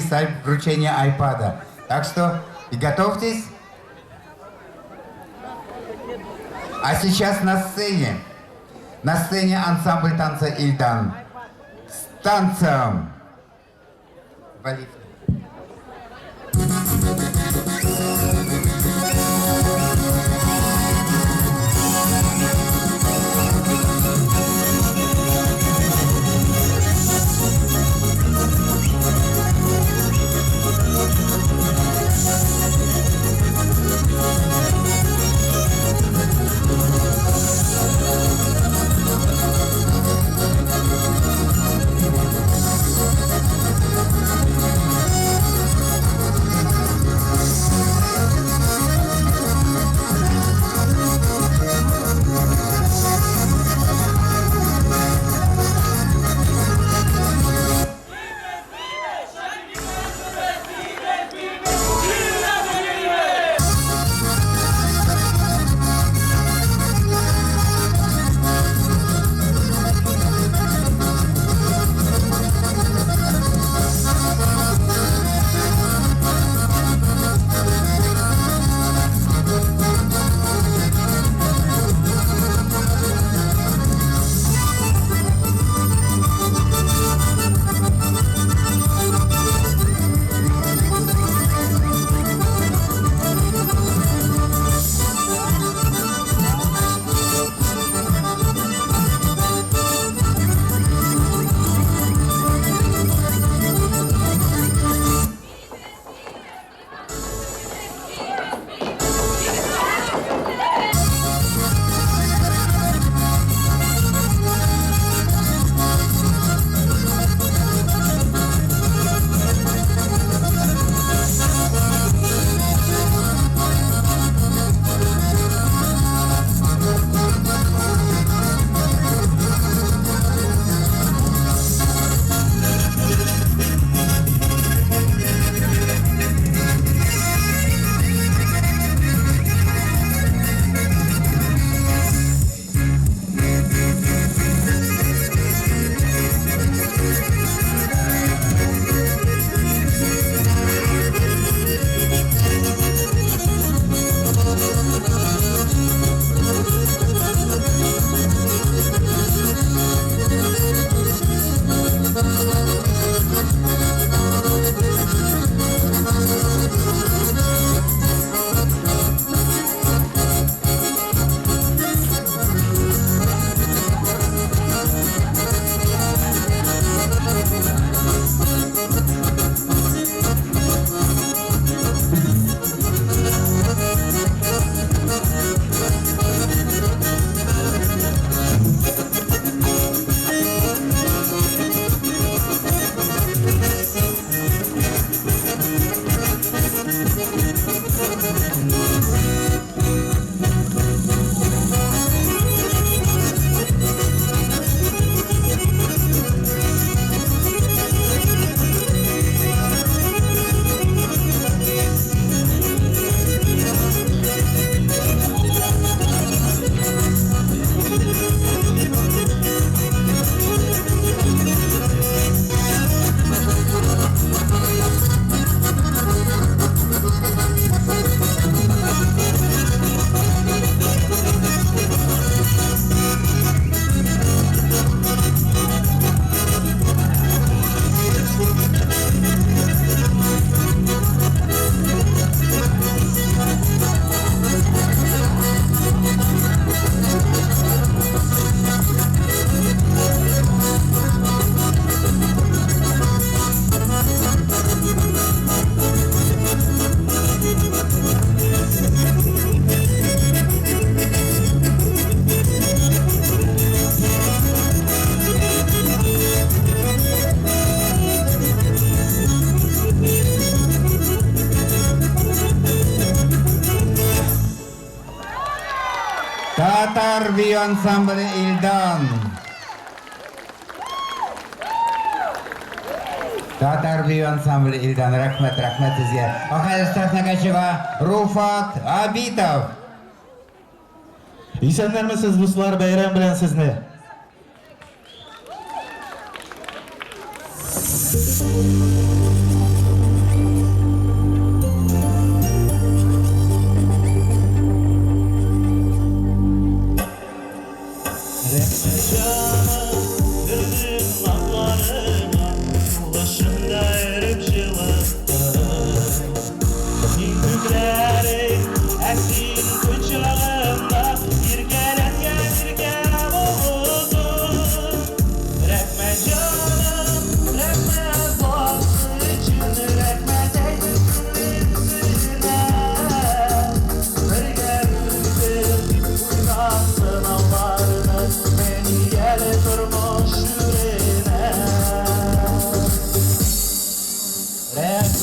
подписать вручение айпада. Так что готовьтесь. А сейчас на сцене ансамбль танца Ильдан. С танцем. Валив. Tatar Biyo Ansambli Ildon. Tatar Biyo Ansambli Ildon. Rahmat sizga. Oxirgi sahnaga va Rufat Abitov. Esanlarmisiz do'stlar, bayram bilan sizni.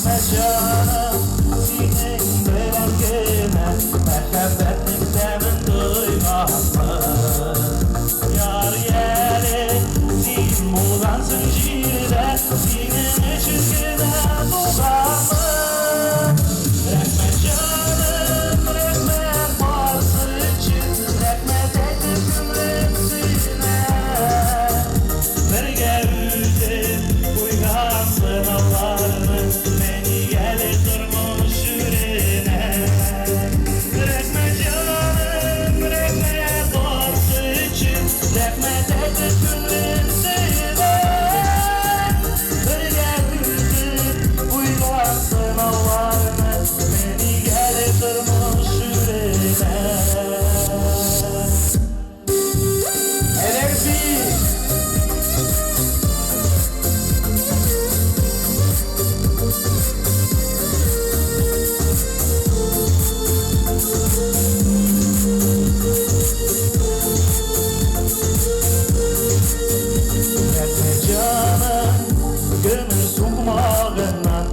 Rahmet canım senin belengine merhametlik demin duymazsın. Yar yeri zin bulan zincirde senin çizgine dolanmı. Rahmet canım rahmet varsı için rahmet edip gümrümsüne. Bir gevde uygansın Allah'ım beni gelir durmuş yüreğine. Rahmet canım rahmet varsı için rahmet edip gümrümsüne. Bir gevde uygansın Allah'ım beni gelir durmuş yüreğine. Enerji. Canım gönül suğmağından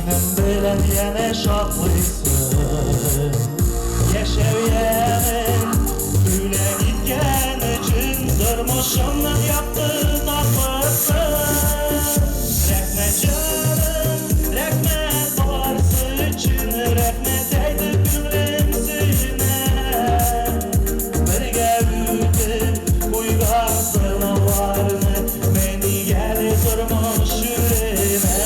benim bilen yine şaklısın. Yaşayanın gülen gitken için durmuşumdan yaptın atmasın. Rahmet canım rahmet varsı için rahmet edip gümrümsüne. Bir gevde uygansın Allah'ını beni gelir durmuş yüreğime.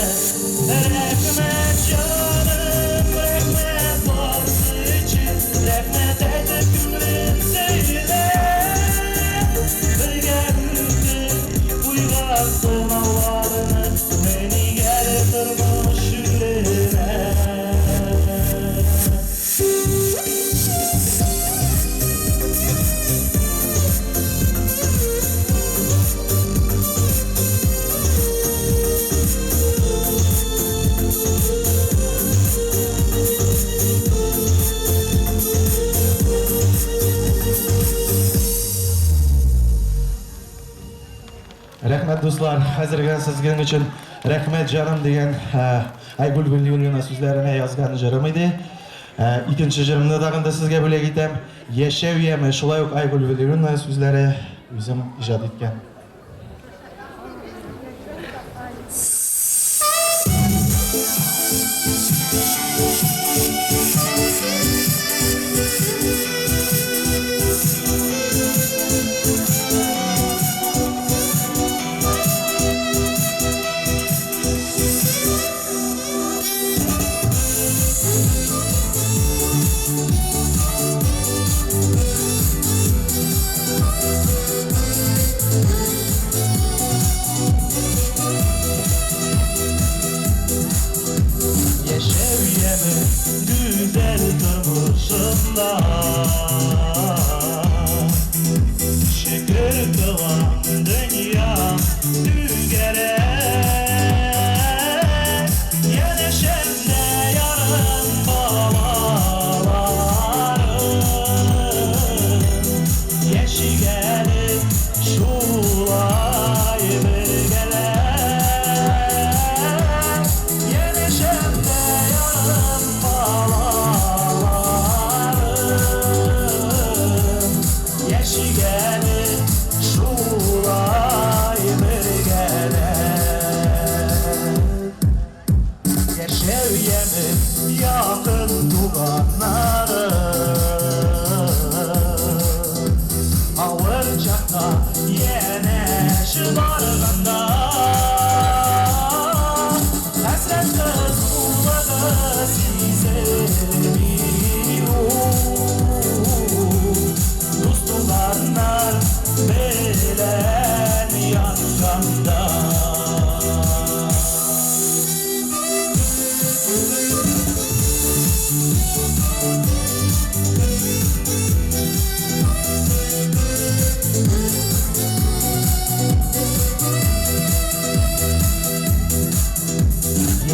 Rahmet canım rahmet varsı için rahmet edip gümrümsüne. Bir gevde uygansın Allah'ını beni gelir durmuş yüreğime. Rahmet dostlar, hazırgan sizgen için rahmet canım degan Aygul Gulyulina so'zlarini yozgan jirim edi. İkinci jirimni dag'inda sizga bo'lak etam. Yashav yemi, shulay yo'q Aygul Gulyulina so'zlari o'zim ijod etgan. Güzel durmuşunda şükür kılan dünya dügere. Yeneşende yarın babalarım yeşi gelip şulay bir gele. Yeneşende yarın babalarım yeşi gelip şulay bir gele. Yaşav yemi yakın tuğanlarım ağır çakta yeneşi barganda. Hasret kızulağı sizemiyor. Dostlarlar bilen yankanda.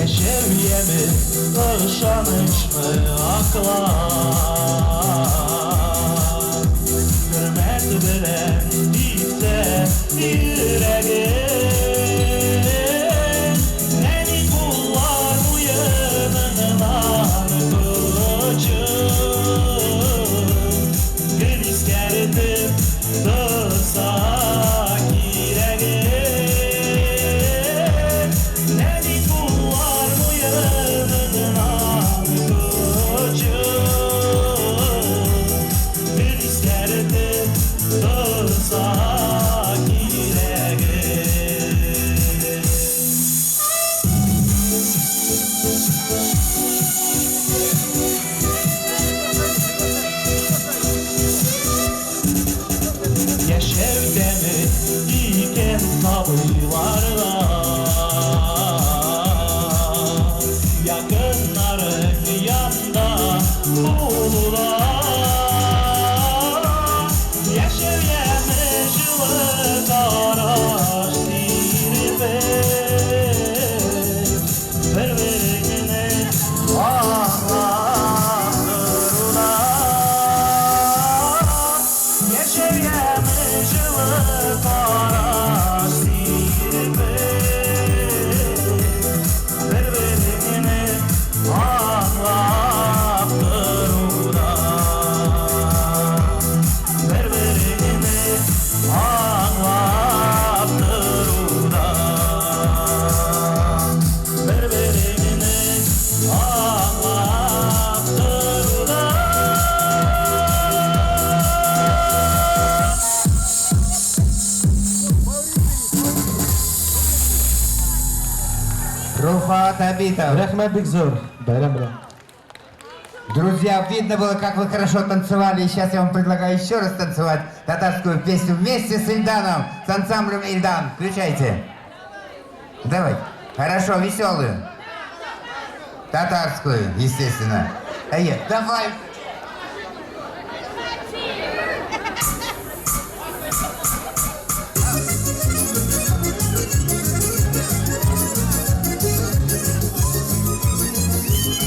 Yaşav yemi ışanış mı aklar. Hürmet bilen dikte yüreğim. Neni kullar bu yer ulula Yaşayan жылы qarаш dirbe Bir-birini ağlandırırlar Yaşayan жылы qarаш dirbe Bir-birini ağlandırırlar Bir-birini ağlandırırlar Bir-birini ağlandırırlar Руфат Абитов. Рахмет бик зор. Bayram bilan. Друзья, видно было, как вы хорошо танцевали, и сейчас я вам предлагаю еще раз танцевать татарскую песню вместе с Ильданом, с ансамблем Ильдан. Включайте. Давай. Хорошо, веселую. Татарскую, естественно. Давай.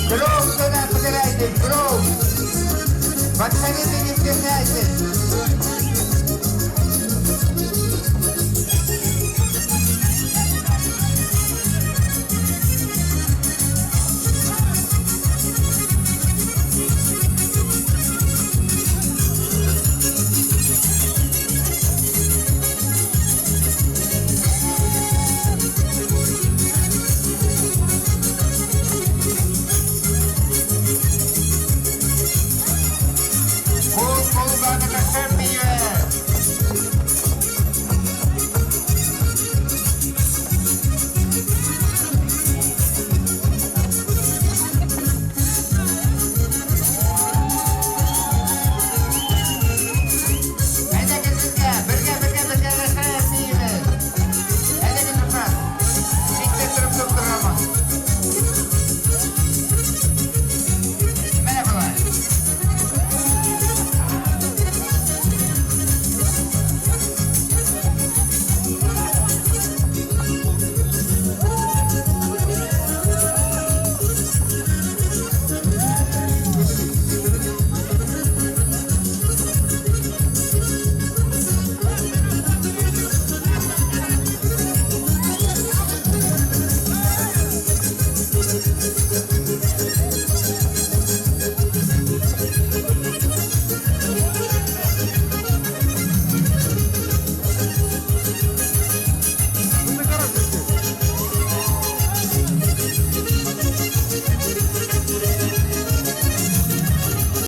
Круг туда, подирайтесь, круг. Подходите, не стесняйтесь.